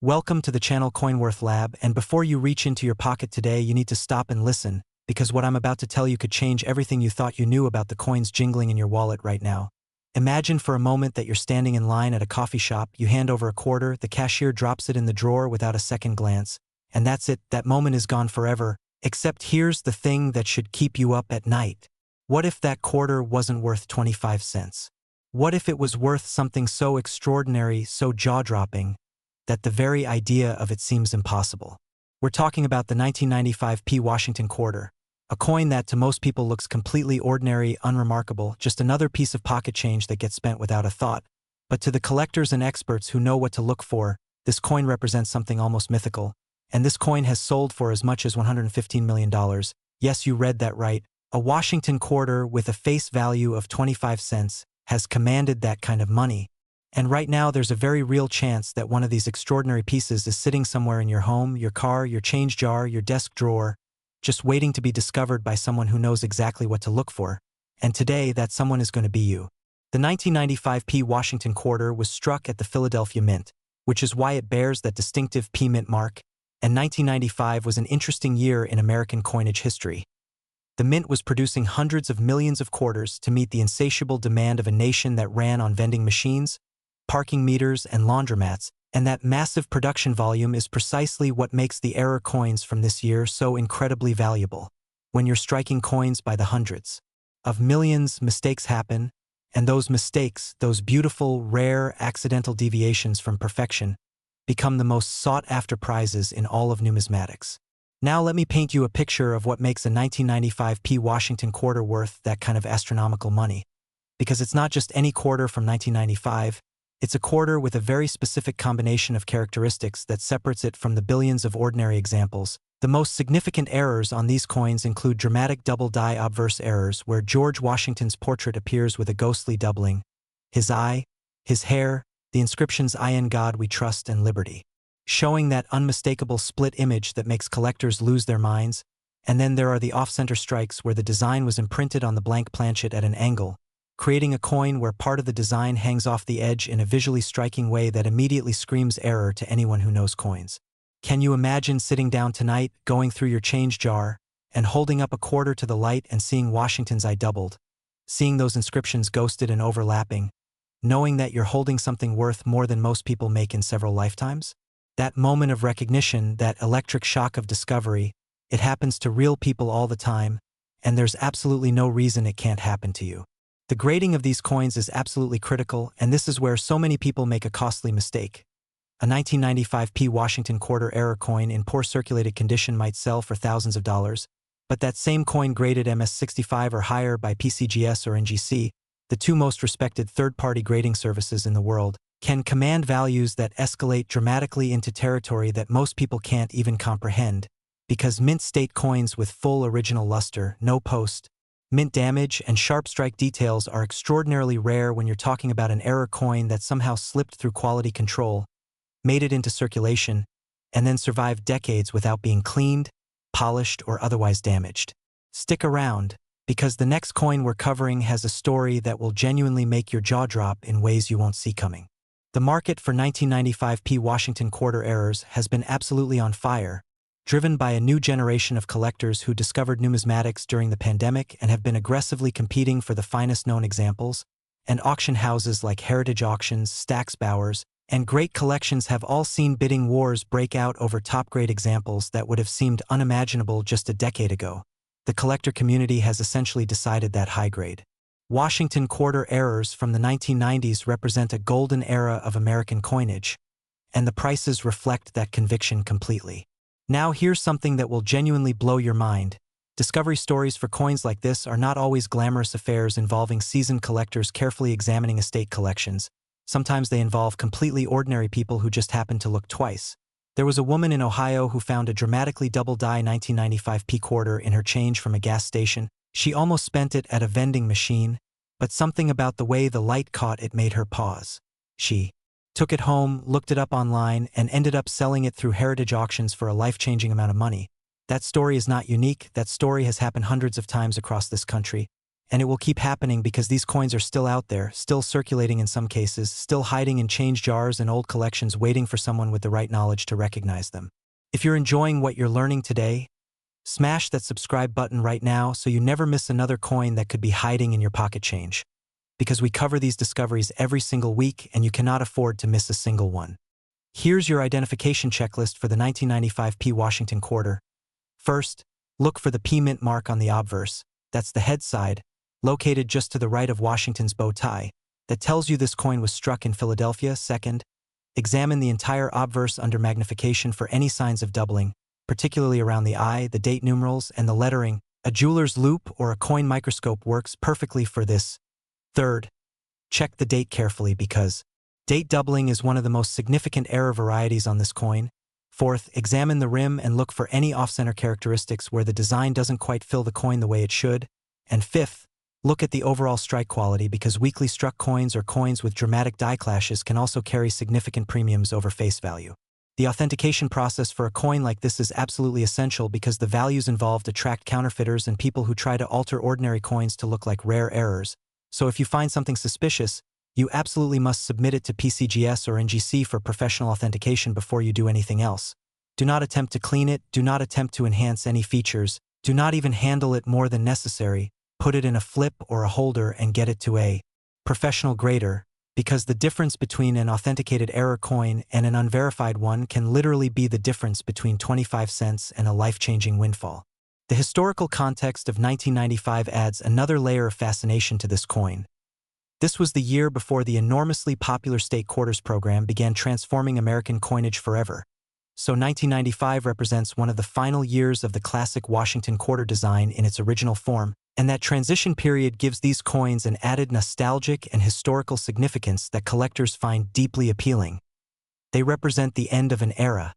Welcome to the channel CoinWorth Lab, and before you reach into your pocket today, you need to stop and listen, because what I'm about to tell you could change everything you thought you knew about the coins jingling in your wallet right now. Imagine for a moment that you're standing in line at a coffee shop, you hand over a quarter, the cashier drops it in the drawer without a second glance, and that's it, that moment is gone forever. Except here's the thing that should keep you up at night. What if that quarter wasn't worth 25 cents? What if it was worth something so extraordinary, so jaw-dropping, that the very idea of it seems impossible? We're talking about the 1995 Washington quarter, a coin that to most people looks completely ordinary, unremarkable, just another piece of pocket change that gets spent without a thought. But to the collectors and experts who know what to look for, this coin represents something almost mythical, and this coin has sold for as much as $115 million. Yes, you read that right. A Washington quarter with a face value of 25 cents has commanded that kind of money. And right now there's a very real chance that one of these extraordinary pieces is sitting somewhere in your home, your car, your change jar, your desk drawer, just waiting to be discovered by someone who knows exactly what to look for. And today, that someone is going to be you. The 1995 Washington quarter was struck at the Philadelphia Mint, which is why it bears that distinctive P Mint mark, and 1995 was an interesting year in American coinage history. The Mint was producing hundreds of millions of quarters to meet the insatiable demand of a nation that ran on vending machines, parking meters, and laundromats, and that massive production volume is precisely what makes the error coins from this year so incredibly valuable. When you're striking coins by the hundreds of millions, mistakes happen, and those mistakes, those beautiful, rare, accidental deviations from perfection, become the most sought-after prizes in all of numismatics. Now let me paint you a picture of what makes a 1995 Washington quarter worth that kind of astronomical money. Because it's not just any quarter from 1995, it's a quarter with a very specific combination of characteristics that separates it from the billions of ordinary examples. The most significant errors on these coins include dramatic double-die obverse errors where George Washington's portrait appears with a ghostly doubling, his eye, his hair, the inscriptions "I in God we trust" and "Liberty," showing that unmistakable split image that makes collectors lose their minds. And then there are the off-center strikes where the design was imprinted on the blank planchet at an angle, creating a coin where part of the design hangs off the edge in a visually striking way that immediately screams error to anyone who knows coins. Can you imagine sitting down tonight, going through your change jar, and holding up a quarter to the light and seeing Washington's eye doubled, seeing those inscriptions ghosted and overlapping, knowing that you're holding something worth more than most people make in several lifetimes? That moment of recognition, that electric shock of discovery, it happens to real people all the time, and there's absolutely no reason it can't happen to you. The grading of these coins is absolutely critical, and this is where so many people make a costly mistake. A 1995 Washington quarter error coin in poor circulated condition might sell for thousands of dollars, but that same coin graded MS65 or higher by PCGS or NGC, the two most respected third-party grading services in the world, can command values that escalate dramatically into territory that most people can't even comprehend, because mint state coins with full original luster, no post, mint damage, and sharp strike details are extraordinarily rare when you're talking about an error coin that somehow slipped through quality control, made it into circulation, and then survived decades without being cleaned, polished, or otherwise damaged. Stick around, because the next coin we're covering has a story that will genuinely make your jaw drop in ways you won't see coming. The market for 1995 Washington quarter errors has been absolutely on fire, driven by a new generation of collectors who discovered numismatics during the pandemic and have been aggressively competing for the finest known examples, and auction houses like Heritage Auctions, Stax Bowers, and Great Collections have all seen bidding wars break out over top-grade examples that would have seemed unimaginable just a decade ago. The collector community has essentially decided that high-grade Washington quarter errors from the 1990s represent a golden era of American coinage, and the prices reflect that conviction completely. Now here's something that will genuinely blow your mind. Discovery stories for coins like this are not always glamorous affairs involving seasoned collectors carefully examining estate collections. Sometimes they involve completely ordinary people who just happen to look twice. There was a woman in Ohio who found a dramatically double-die 1995 quarter in her change from a gas station. She almost spent it at a vending machine, but something about the way the light caught it made her pause. She took it home, looked it up online, and ended up selling it through Heritage Auctions for a life-changing amount of money. That story is not unique. That story has happened hundreds of times across this country, And it will keep happening because these coins are still out there, still circulating in some cases, still hiding in change jars and old collections waiting for someone with the right knowledge to recognize them. If you're enjoying what you're learning today, smash that subscribe button right now so you never miss another coin that could be hiding in your pocket change. Because we cover these discoveries every single week and you cannot afford to miss a single one. Here's your identification checklist for the 1995 P Washington quarter. First, look for the P mint mark on the obverse. That's the head side, located just to the right of Washington's bow tie, that tells you this coin was struck in Philadelphia. Second, examine the entire obverse under magnification for any signs of doubling, particularly around the eye, the date numerals, and the lettering. A jeweler's loupe or a coin microscope works perfectly for this. Third, check the date carefully because date doubling is one of the most significant error varieties on this coin. Fourth, examine the rim and look for any off-center characteristics where the design doesn't quite fill the coin the way it should. And fifth, look at the overall strike quality because weakly struck coins or coins with dramatic die clashes can also carry significant premiums over face value. The authentication process for a coin like this is absolutely essential because the values involved attract counterfeiters and people who try to alter ordinary coins to look like rare errors. So if you find something suspicious, you absolutely must submit it to PCGS or NGC for professional authentication before you do anything else. Do not attempt to clean it, do not attempt to enhance any features, do not even handle it more than necessary, put it in a flip or a holder and get it to a professional grader, because the difference between an authenticated error coin and an unverified one can literally be the difference between 25 cents and a life-changing windfall. The historical context of 1995 adds another layer of fascination to this coin. This was the year before the enormously popular state quarters program began transforming American coinage forever. So 1995 represents one of the final years of the classic Washington quarter design in its original form, and that transition period gives these coins an added nostalgic and historical significance that collectors find deeply appealing. They represent the end of an era,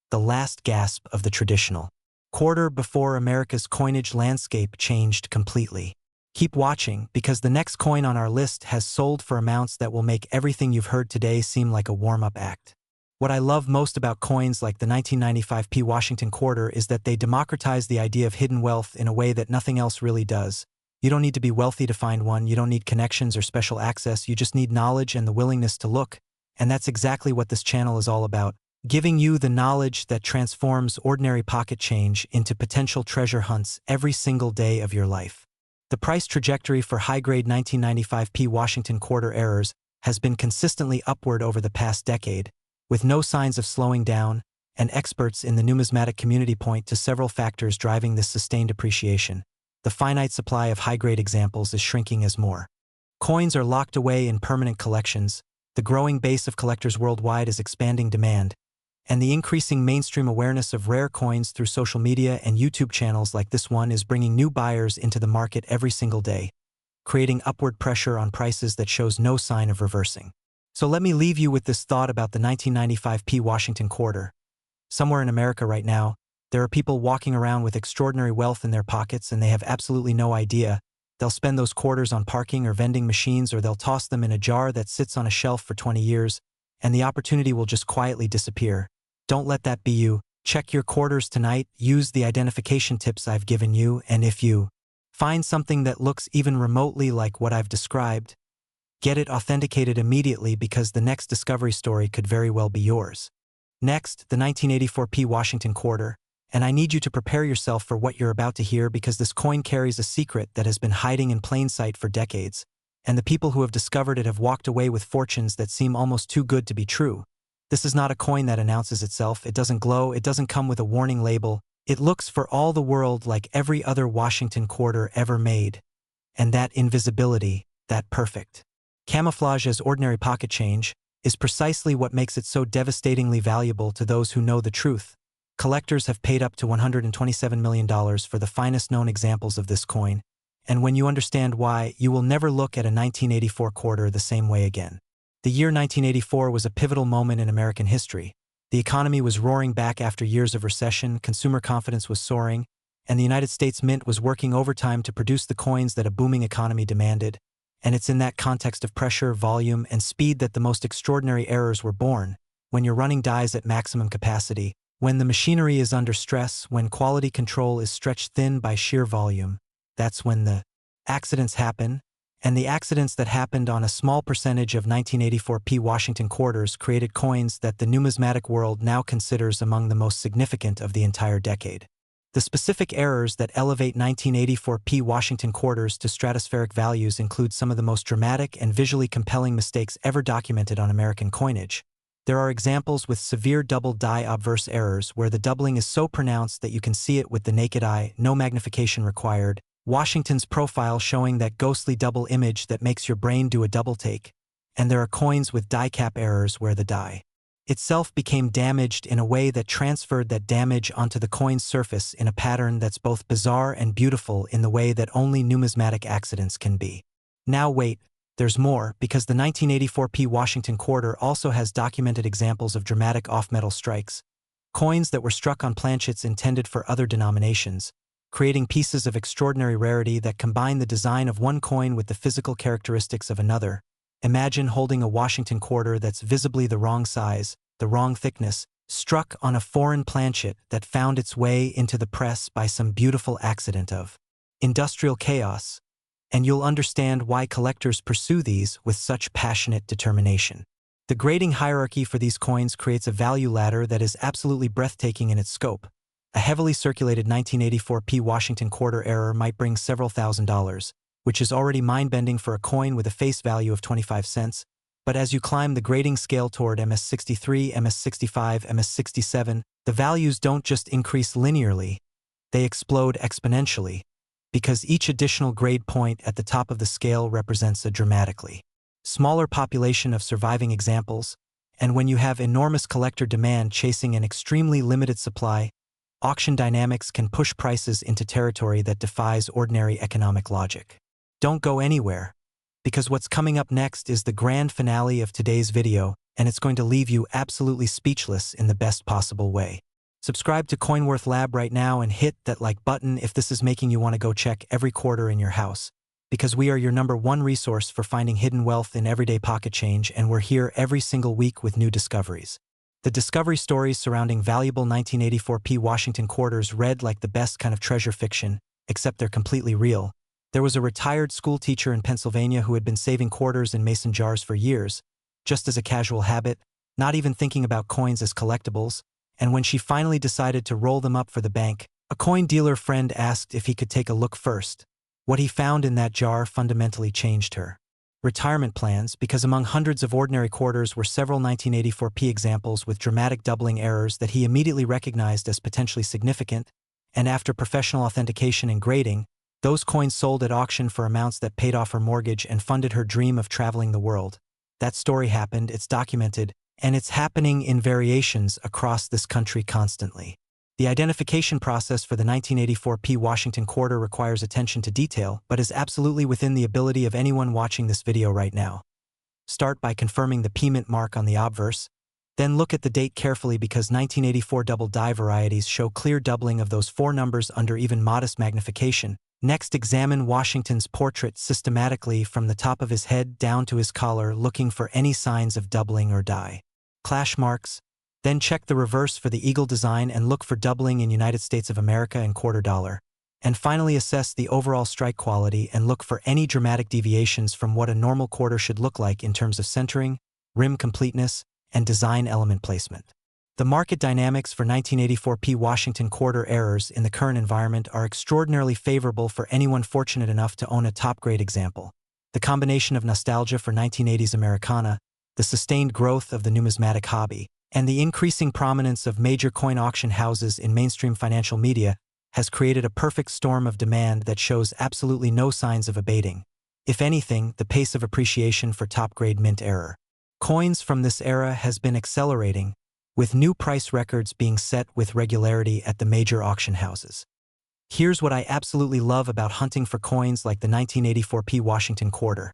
the last gasp of the traditional quarter before America's coinage landscape changed completely. Keep watching because the next coin on our list has sold for amounts that will make everything you've heard today seem like a warm-up act. What I love most about coins like the 1995 P Washington quarter is that they democratize the idea of hidden wealth in a way that nothing else really does. You don't need to be wealthy to find one, you don't need connections or special access, you just need knowledge and the willingness to look. And that's exactly what this channel is all about. Giving you the knowledge that transforms ordinary pocket change into potential treasure hunts every single day of your life. The price trajectory for high-grade 1995 P Washington quarter errors has been consistently upward over the past decade, with no signs of slowing down, and experts in the numismatic community point to several factors driving this sustained appreciation. The finite supply of high-grade examples is shrinking as more coins are locked away in permanent collections, the growing base of collectors worldwide is expanding demand, and the increasing mainstream awareness of rare coins through social media and YouTube channels like this one is bringing new buyers into the market every single day, creating upward pressure on prices that shows no sign of reversing. So let me leave you with this thought about the 1995 P Washington quarter. Somewhere in America right now, there are people walking around with extraordinary wealth in their pockets and they have absolutely no idea. They'll spend those quarters on parking or vending machines or they'll toss them in a jar that sits on a shelf for 20 years, and the opportunity will just quietly disappear. Don't let that be you. Check your quarters tonight, use the identification tips I've given you, and if you find something that looks even remotely like what I've described, get it authenticated immediately because the next discovery story could very well be yours. Next, the 1984 P Washington quarter, and I need you to prepare yourself for what you're about to hear because this coin carries a secret that has been hiding in plain sight for decades, and the people who have discovered it have walked away with fortunes that seem almost too good to be true. This is not a coin that announces itself, it doesn't glow, it doesn't come with a warning label, it looks for all the world like every other Washington quarter ever made. And that invisibility, that perfect camouflage as ordinary pocket change, is precisely what makes it so devastatingly valuable to those who know the truth. Collectors have paid up to $127 million for the finest known examples of this coin, and when you understand why, you will never look at a 1984 quarter the same way again. The year 1984 was a pivotal moment in American history. The economy was roaring back after years of recession, consumer confidence was soaring, and the United States Mint was working overtime to produce the coins that a booming economy demanded. And it's in that context of pressure, volume, and speed that the most extraordinary errors were born. When you're running dies at maximum capacity, when the machinery is under stress, when quality control is stretched thin by sheer volume, that's when the Accidents happen, and the accidents that happened on a small percentage of 1984 P Washington quarters created coins that the numismatic world now considers among the most significant of the entire decade. The specific errors that elevate 1984 P Washington quarters to stratospheric values include some of the most dramatic and visually compelling mistakes ever documented on American coinage. There are examples with severe double die obverse errors where the doubling is so pronounced that you can see it with the naked eye, no magnification required, Washington's profile showing that ghostly double image that makes your brain do a double take, and there are coins with die cap errors where the die itself became damaged in a way that transferred that damage onto the coin's surface in a pattern that's both bizarre and beautiful in the way that only numismatic accidents can be. Now wait, there's more, because the 1984 P Washington quarter also has documented examples of dramatic off-metal strikes, coins that were struck on planchets intended for other denominations, creating pieces of extraordinary rarity that combine the design of one coin with the physical characteristics of another. Imagine holding a Washington quarter that's visibly the wrong size, the wrong thickness, struck on a foreign planchet that found its way into the press by some beautiful accident of industrial chaos, and you'll understand why collectors pursue these with such passionate determination. The grading hierarchy for these coins creates a value ladder that is absolutely breathtaking in its scope. A heavily circulated 1984 P Washington quarter error might bring several $1,000s, which is already mind-bending for a coin with a face value of 25 cents, but as you climb the grading scale toward MS63, MS65, MS67, the values don't just increase linearly, they explode exponentially, because each additional grade point at the top of the scale represents a dramatically smaller population of surviving examples, and when you have enormous collector demand chasing an extremely limited supply, auction dynamics can push prices into territory that defies ordinary economic logic. Don't go anywhere, because what's coming up next is the grand finale of today's video, and it's going to leave you absolutely speechless in the best possible way. Subscribe to CoinWorth Lab right now and hit that like button if this is making you want to go check every quarter in your house, because we are your #1 resource for finding hidden wealth in everyday pocket change, and we're here every single week with new discoveries. The discovery stories surrounding valuable 1984 P Washington quarters read like the best kind of treasure fiction, except they're completely real. There was a retired school teacher in Pennsylvania who had been saving quarters in mason jars for years, just as a casual habit, not even thinking about coins as collectibles, and when she finally decided to roll them up for the bank, a coin dealer friend asked if he could take a look first. What he found in that jar fundamentally changed her retirement plans, because among hundreds of ordinary quarters were several 1984 P examples with dramatic doubling errors that he immediately recognized as potentially significant, and after professional authentication and grading, those coins sold at auction for amounts that paid off her mortgage and funded her dream of traveling the world. That story happened, it's documented, and it's happening in variations across this country constantly. The identification process for the 1984 P Washington quarter requires attention to detail, but is absolutely within the ability of anyone watching this video right now. Start by confirming the P mint mark on the obverse, then look at the date carefully because 1984 double die varieties show clear doubling of those four numbers under even modest magnification. Next, examine Washington's portrait systematically from the top of his head down to his collar, looking for any signs of doubling or die clash marks. Then check the reverse for the eagle design and look for doubling in United States of America and quarter dollar. And finally, assess the overall strike quality and look for any dramatic deviations from what a normal quarter should look like in terms of centering, rim completeness, and design element placement. The market dynamics for 1984 P Washington quarter errors in the current environment are extraordinarily favorable for anyone fortunate enough to own a top-grade example. The combination of nostalgia for 1980s Americana, the sustained growth of the numismatic hobby, and the increasing prominence of major coin auction houses in mainstream financial media has created a perfect storm of demand that shows absolutely no signs of abating. If anything, the pace of appreciation for top-grade mint error coins from this era has been accelerating, with new price records being set with regularity at the major auction houses. Here's what I absolutely love about hunting for coins like the 1984 P Washington quarter.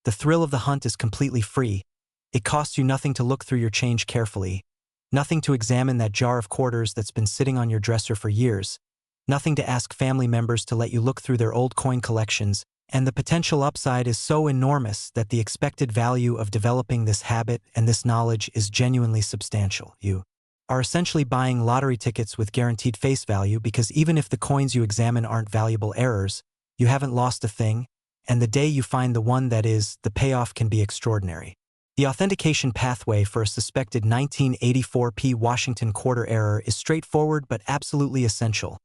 The thrill of the hunt is completely free. It costs you nothing to look through your change carefully, nothing to examine that jar of quarters that's been sitting on your dresser for years, nothing to ask family members to let you look through their old coin collections, and the potential upside is so enormous that the expected value of developing this habit and this knowledge is genuinely substantial. You are essentially buying lottery tickets with guaranteed face value, because even if the coins you examine aren't valuable errors, you haven't lost a thing, and the day you find the one that is, the payoff can be extraordinary. The authentication pathway for a suspected 1984p Washington quarter error is straightforward but absolutely essential.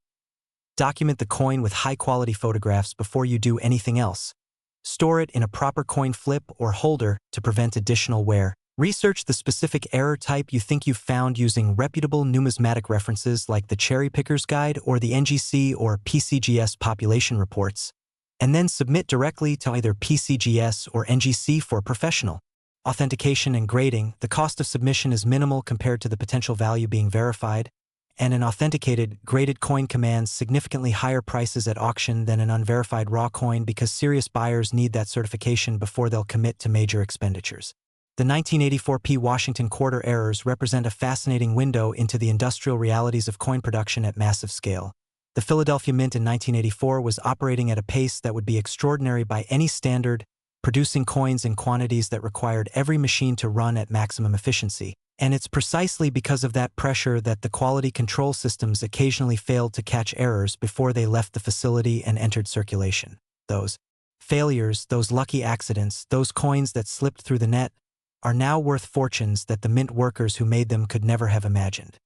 Document the coin with high-quality photographs before you do anything else. Store it in a proper coin flip or holder to prevent additional wear. Research the specific error type you think you've found using reputable numismatic references like the Cherry Picker's Guide or the NGC or PCGS population reports, and then submit directly to either PCGS or NGC for professional authentication and grading. The cost of submission is minimal compared to the potential value being verified, and an authenticated, graded coin commands significantly higher prices at auction than an unverified raw coin because serious buyers need that certification before they'll commit to major expenditures. The 1984p Washington quarter errors represent a fascinating window into the industrial realities of coin production at massive scale. The Philadelphia Mint in 1984 was operating at a pace that would be extraordinary by any standard, producing coins in quantities that required every machine to run at maximum efficiency. And it's precisely because of that pressure that the quality control systems occasionally failed to catch errors before they left the facility and entered circulation. Those failures, those lucky accidents, those coins that slipped through the net, are now worth fortunes that the mint workers who made them could never have imagined.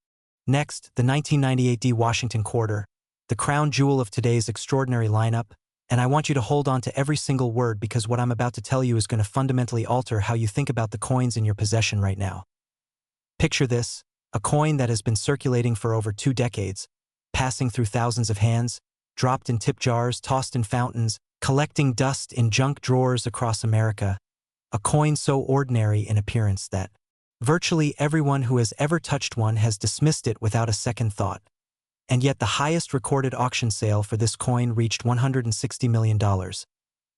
Next, the 1998D Washington quarter, the crown jewel of today's extraordinary lineup, and I want you to hold on to every single word because what I'm about to tell you is going to fundamentally alter how you think about the coins in your possession right now. Picture this, a coin that has been circulating for over 2 decades, passing through thousands of hands, dropped in tip jars, tossed in fountains, collecting dust in junk drawers across America, a coin so ordinary in appearance that virtually everyone who has ever touched one has dismissed it without a second thought. And yet the highest recorded auction sale for this coin reached $160 million,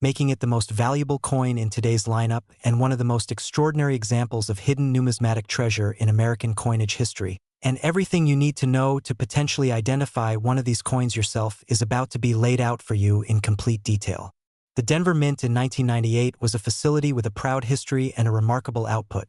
making it the most valuable coin in today's lineup and one of the most extraordinary examples of hidden numismatic treasure in American coinage history. And everything you need to know to potentially identify one of these coins yourself is about to be laid out for you in complete detail. The Denver Mint in 1998 was a facility with a proud history and a remarkable output.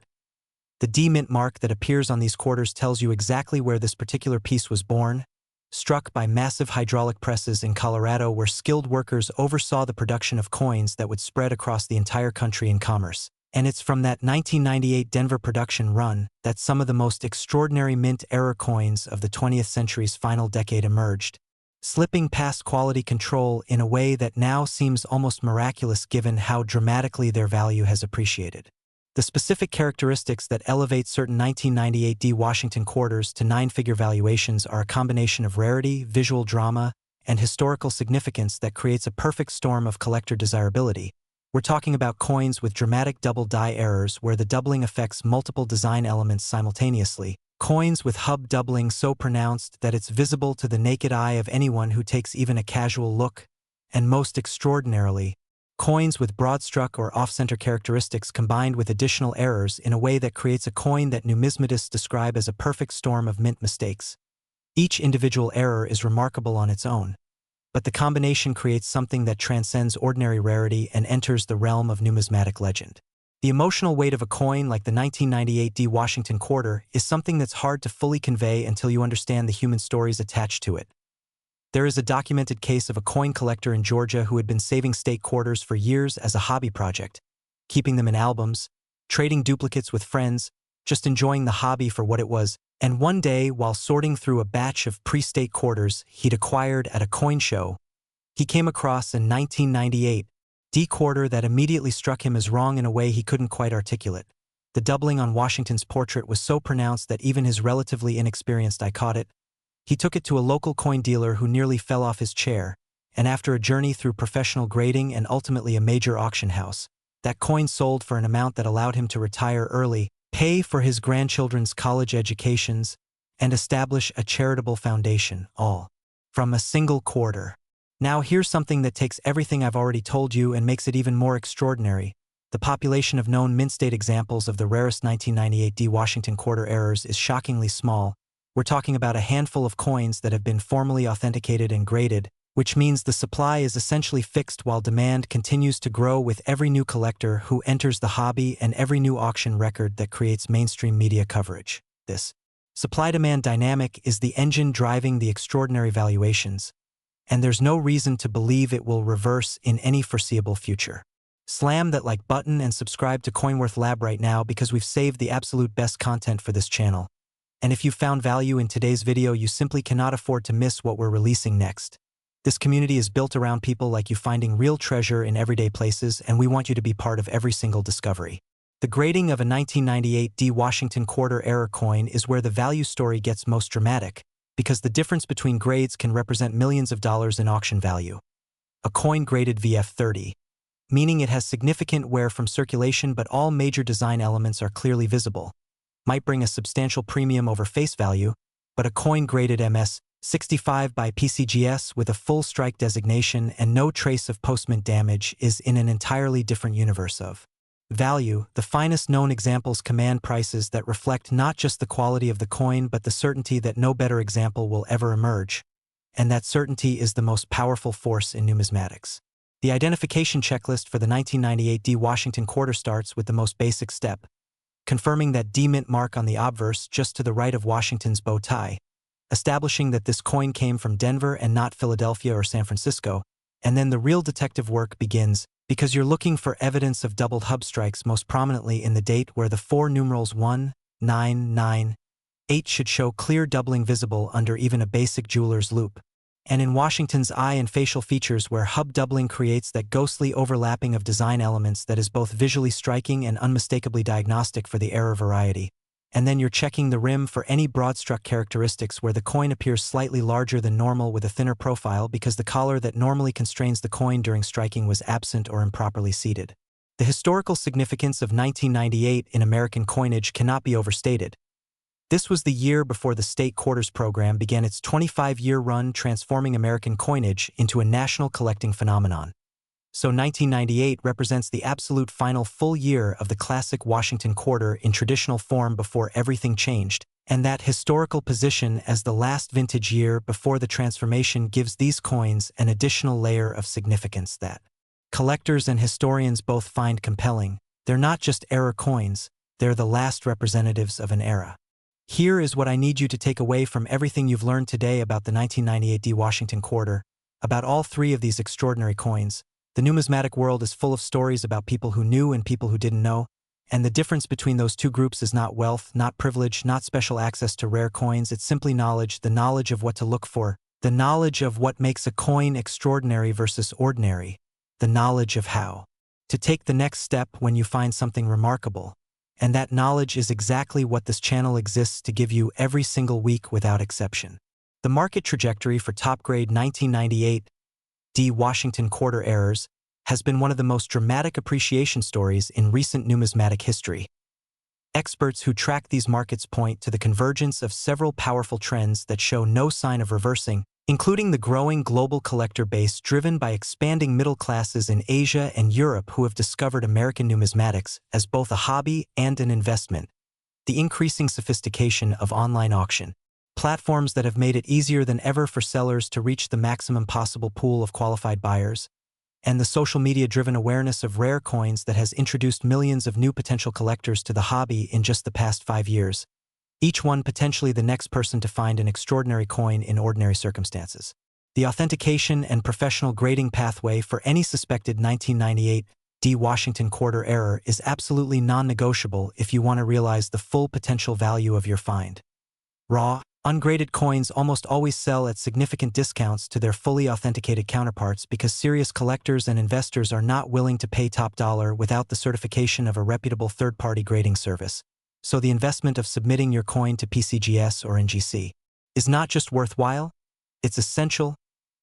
The D-Mint mark that appears on these quarters tells you exactly where this particular piece was born, struck by massive hydraulic presses in Colorado where skilled workers oversaw the production of coins that would spread across the entire country in commerce. And it's from that 1998 Denver production run that some of the most extraordinary mint error coins of the 20th century's final decade emerged, slipping past quality control in a way that now seems almost miraculous given how dramatically their value has appreciated. The specific characteristics that elevate certain 1998D Washington quarters to 9-figure valuations are a combination of rarity, visual drama, and historical significance that creates a perfect storm of collector desirability. We're talking about coins with dramatic double die errors where the doubling affects multiple design elements simultaneously, coins with hub doubling so pronounced that it's visible to the naked eye of anyone who takes even a casual look, and most extraordinarily, coins with broad-struck or off-center characteristics combined with additional errors in a way that creates a coin that numismatists describe as a perfect storm of mint mistakes. Each individual error is remarkable on its own, but the combination creates something that transcends ordinary rarity and enters the realm of numismatic legend. The emotional weight of a coin like the 1998D Washington quarter is something that's hard to fully convey until you understand the human stories attached to it. There is a documented case of a coin collector in Georgia who had been saving state quarters for years as a hobby project, keeping them in albums, trading duplicates with friends, just enjoying the hobby for what it was. And one day, while sorting through a batch of pre-state quarters he'd acquired at a coin show, he came across a 1998 D quarter that immediately struck him as wrong in a way he couldn't quite articulate. The doubling on Washington's portrait was so pronounced that even his relatively inexperienced eye caught it. He took it to a local coin dealer who nearly fell off his chair, and after a journey through professional grading and ultimately a major auction house, that coin sold for an amount that allowed him to retire early, pay for his grandchildren's college educations, and establish a charitable foundation, all from a single quarter. Now here's something that takes everything I've already told you and makes it even more extraordinary. The population of known mint state examples of the rarest 1998D Washington quarter errors is shockingly small. We're talking about a handful of coins that have been formally authenticated and graded, which means the supply is essentially fixed while demand continues to grow with every new collector who enters the hobby and every new auction record that creates mainstream media coverage. This supply-demand dynamic is the engine driving the extraordinary valuations, and there's no reason to believe it will reverse in any foreseeable future. Slam that like button and subscribe to CoinWorth Lab right now because we've saved the absolute best content for this channel. And if you found value in today's video, you simply cannot afford to miss what we're releasing next. This community is built around people like you finding real treasure in everyday places, and we want you to be part of every single discovery. The grading of a 1998 D Washington quarter error coin is where the value story gets most dramatic, because the difference between grades can represent millions of dollars in auction value. A coin graded VF30, meaning it has significant wear from circulation but all major design elements are clearly visible, might bring a substantial premium over face value, but a coin graded MS65 by PCGS with a full strike designation and no trace of postmint damage is in an entirely different universe of value. The finest known examples command prices that reflect not just the quality of the coin but the certainty that no better example will ever emerge, and that certainty is the most powerful force in numismatics. The identification checklist for the 1998 D Washington quarter starts with the most basic step, confirming that D mint mark on the obverse just to the right of Washington's bow tie, establishing that this coin came from Denver and not Philadelphia or San Francisco, and then the real detective work begins, because you're looking for evidence of doubled hub strikes, most prominently in the date where the 4 numerals 1, 9, 9, 8 should show clear doubling visible under even a basic jeweler's loupe, and in Washington's eye and facial features where hub doubling creates that ghostly overlapping of design elements that is both visually striking and unmistakably diagnostic for the error variety. And then you're checking the rim for any broad-struck characteristics where the coin appears slightly larger than normal with a thinner profile because the collar that normally constrains the coin during striking was absent or improperly seated. The historical significance of 1998 in American coinage cannot be overstated. This was the year before the state quarters program began its 25-year run transforming American coinage into a national collecting phenomenon. So 1998 represents the absolute final full year of the classic Washington quarter in traditional form before everything changed, and that historical position as the last vintage year before the transformation gives these coins an additional layer of significance that collectors and historians both find compelling. They're not just error coins, they're the last representatives of an era. Here is what I need you to take away from everything you've learned today about the 1998 D Washington quarter, about all 3 of these extraordinary coins. The numismatic world is full of stories about people who knew and people who didn't know, and the difference between those 2 groups is not wealth, not privilege, not special access to rare coins, it's simply knowledge, the knowledge of what to look for, the knowledge of what makes a coin extraordinary versus ordinary, the knowledge of how to take the next step when you find something remarkable. And that knowledge is exactly what this channel exists to give you every single week without exception. The market trajectory for top-grade 1998 D Washington quarter errors has been one of the most dramatic appreciation stories in recent numismatic history. Experts who track these markets point to the convergence of several powerful trends that show no sign of reversing, including the growing global collector base driven by expanding middle classes in Asia and Europe who have discovered American numismatics as both a hobby and an investment, the increasing sophistication of online auction platforms that have made it easier than ever for sellers to reach the maximum possible pool of qualified buyers, and the social media-driven awareness of rare coins that has introduced millions of new potential collectors to the hobby in just the past 5 years, each one potentially the next person to find an extraordinary coin in ordinary circumstances. The authentication and professional grading pathway for any suspected 1998 D Washington quarter error is absolutely non-negotiable if you want to realize the full potential value of your find. Raw, ungraded coins almost always sell at significant discounts to their fully authenticated counterparts because serious collectors and investors are not willing to pay top dollar without the certification of a reputable third-party grading service. So the investment of submitting your coin to PCGS or NGC is not just worthwhile, it's essential,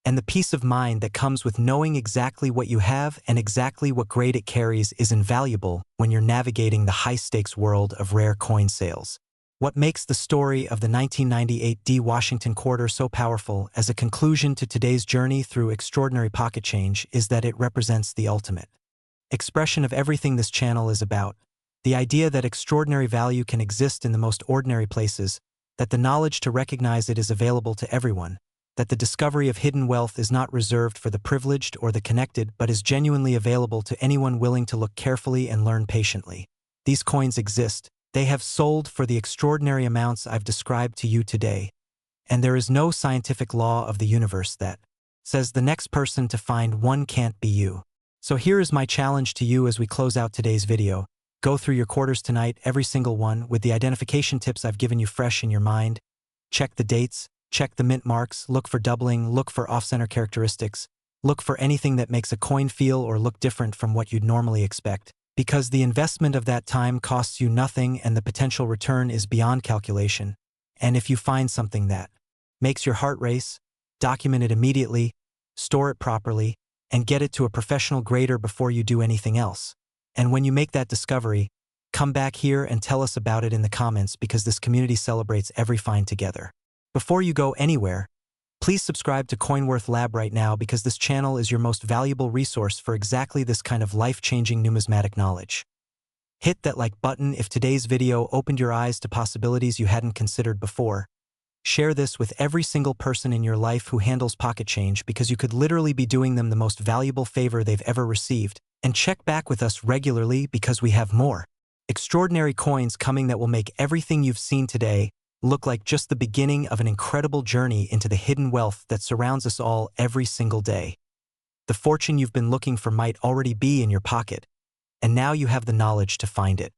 and the peace of mind that comes with knowing exactly what you have and exactly what grade it carries is invaluable when you're navigating the high-stakes world of rare coin sales. What makes the story of the 1998 D Washington quarter so powerful as a conclusion to today's journey through extraordinary pocket change is that it represents the ultimate expression of everything this channel is about, the idea that extraordinary value can exist in the most ordinary places, that the knowledge to recognize it is available to everyone, that the discovery of hidden wealth is not reserved for the privileged or the connected but is genuinely available to anyone willing to look carefully and learn patiently. These coins exist. They have sold for the extraordinary amounts I've described to you today, and there is no scientific law of the universe that says the next person to find one can't be you. So here is my challenge to you as we close out today's video. Go through your quarters tonight, every single one, with the identification tips I've given you fresh in your mind. Check the dates, check the mint marks, look for doubling, look for off-center characteristics, look for anything that makes a coin feel or look different from what you'd normally expect. Because the investment of that time costs you nothing and the potential return is beyond calculation. And if you find something that makes your heart race, document it immediately, store it properly, and get it to a professional grader before you do anything else. And when you make that discovery, come back here and tell us about it in the comments because this community celebrates every find together. Before you go anywhere, please subscribe to CoinWorth Lab right now because this channel is your most valuable resource for exactly this kind of life-changing numismatic knowledge. Hit that like button if today's video opened your eyes to possibilities you hadn't considered before. Share this with every single person in your life who handles pocket change because you could literally be doing them the most valuable favor they've ever received. And check back with us regularly because we have more extraordinary coins coming that will make everything you've seen today look like just the beginning of an incredible journey into the hidden wealth that surrounds us all every single day. The fortune you've been looking for might already be in your pocket, and now you have the knowledge to find it.